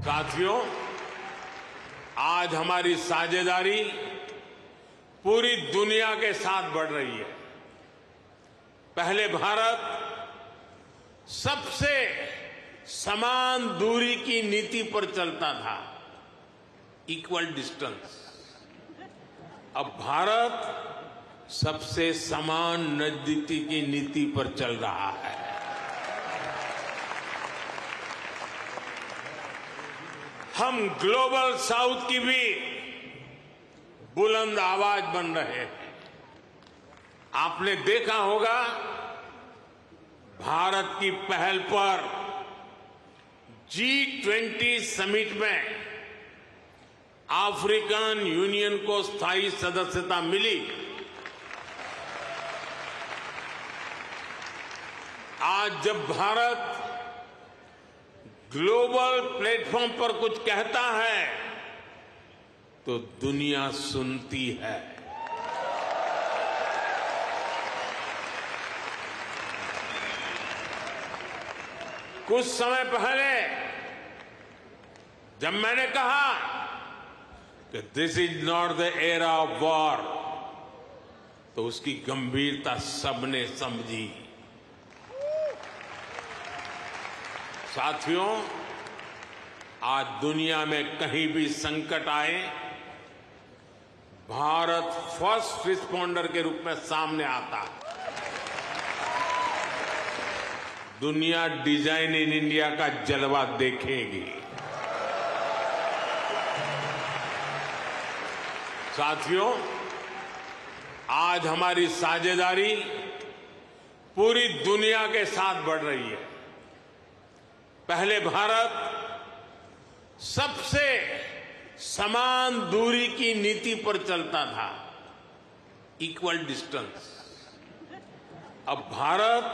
साथियों, आज हमारी साझेदारी पूरी दुनिया के साथ बढ़ रही है। पहले भारत सबसे समान दूरी की नीति पर चलता था, इक्वल डिस्टेंस। अब भारत सबसे समान नजदीकी की नीति पर चल रहा है। हम ग्लोबल साउथ की भी बुलंद आवाज बन रहे हैं। आपने देखा होगा, भारत की पहल पर G20 समिट में अफ्रीकन यूनियन को स्थायी सदस्यता मिली। आज जब भारत ग्लोबल प्लेटफॉर्म पर कुछ कहता है तो दुनिया सुनती है। कुछ समय पहले जब मैंने कहा कि this is not the era of war, तो उसकी गंभीरता सबने समझी। साथियों, आज दुनिया में कहीं भी संकट आए, भारत फर्स्ट रिस्पॉन्डर के रूप में सामने आता है। दुनिया डिजाइन इन इंडिया का जलवा देखेगी। साथियों, आज हमारी साझेदारी पूरी दुनिया के साथ बढ़ रही है। पहले भारत सबसे समान दूरी की नीति पर चलता था, इक्वल डिस्टेंस। अब भारत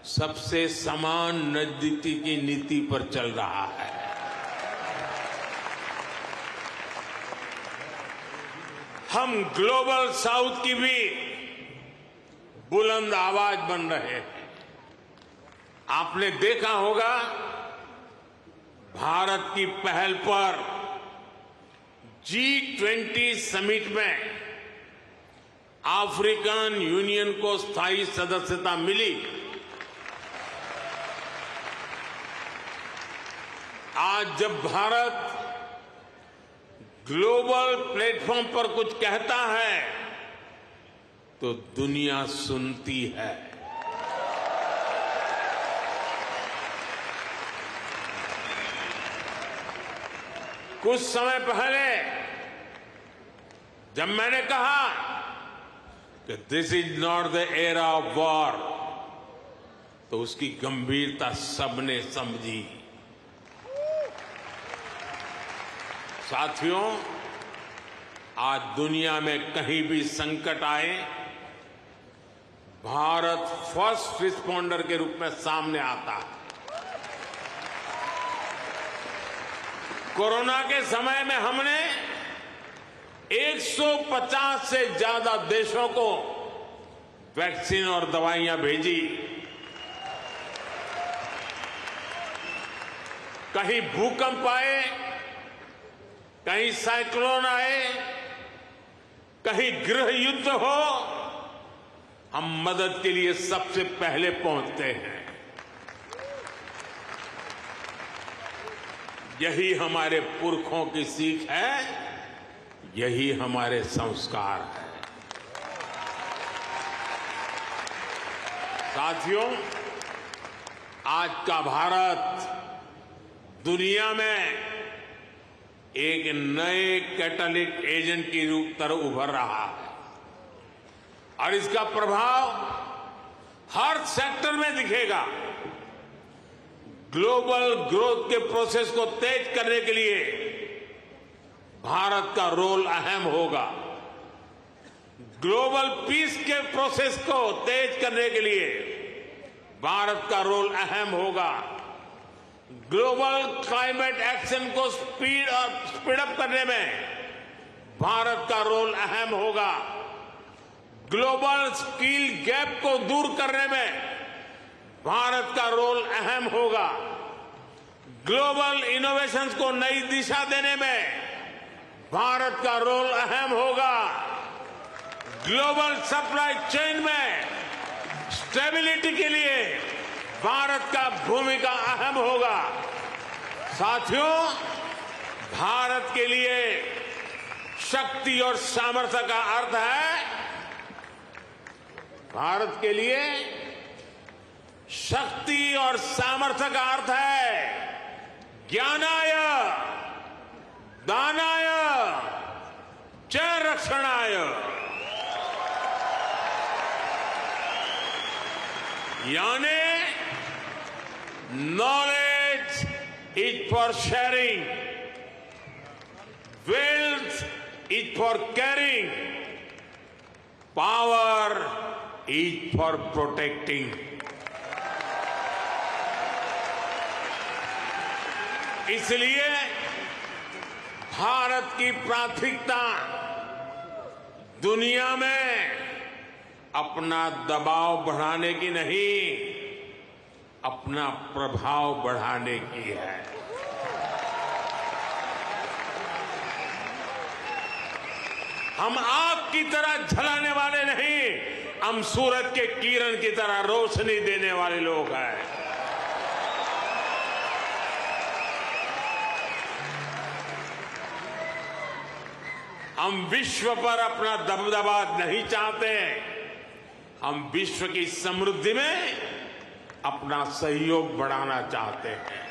सबसे समान नजदीकी की नीति पर चल रहा है। हम ग्लोबल साउथ की भी बुलंद आवाज बन रहे हैं। आपने देखा होगा, भारत की पहल पर G20 समिट में अफ्रीकन यूनियन को स्थायी सदस्यता मिली। आज जब भारत ग्लोबल प्लेटफॉर्म पर कुछ कहता है तो दुनिया सुनती है। कुछ समय पहले जब मैंने कहा कि this is not the era of war, तो उसकी गंभीरता सबने समझी। साथियों, आज दुनिया में कहीं भी संकट आए, भारत फर्स्ट रिस्पॉन्डर के रूप में सामने आता है। कोरोना के समय में हमने 150 से ज्यादा देशों को वैक्सीन और दवाइयां भेजी। कहीं भूकंप आए, कहीं साइक्लोन आए, कहीं गृह युद्ध हो, हम मदद के लिए सबसे पहले पहुंचते हैं। यही हमारे पुरखों की सीख है, यही हमारे संस्कार है। साथियों, आज का भारत दुनिया में एक नए कैटलिस्ट एजेंट की तरह उभर रहा है और इसका प्रभाव हर सेक्टर में दिखेगा। ग्लोबल ग्रोथ के प्रोसेस को तेज करने के लिए भारत का रोल अहम होगा। ग्लोबल पीस के प्रोसेस को तेज करने के लिए भारत का रोल अहम होगा। ग्लोबल क्लाइमेट एक्शन को स्पीड अप करने में भारत का रोल अहम होगा। ग्लोबल स्किल गैप को दूर करने में भारत का रोल अहम होगा। ग्लोबल इनोवेशंस को नई दिशा देने में भारत का रोल अहम होगा। ग्लोबल सप्लाई चेन में स्टेबिलिटी के लिए भारत का भूमिका अहम होगा। साथियों, भारत के लिए शक्ति और सामर्थ्य का अर्थ है, भारत के लिए शक्ति और सामर्थ्य का अर्थ है ज्ञानाय, दानाय, च रक्षणाय। यानी knowledge is for sharing, wealth is for carrying, power is for protecting. इसलिए भारत की प्राथमिकता दुनिया में अपना दबाव बढ़ाने की नहीं, अपना प्रभाव बढ़ाने की है। हम आग की तरह जलाने वाले नहीं, हम सूरज के किरण की तरह रोशनी देने वाले लोग हैं। हम विश्व पर अपना दबदबा नहीं चाहते, हम विश्व की समृद्धि में अपना सहयोग बढ़ाना चाहते हैं।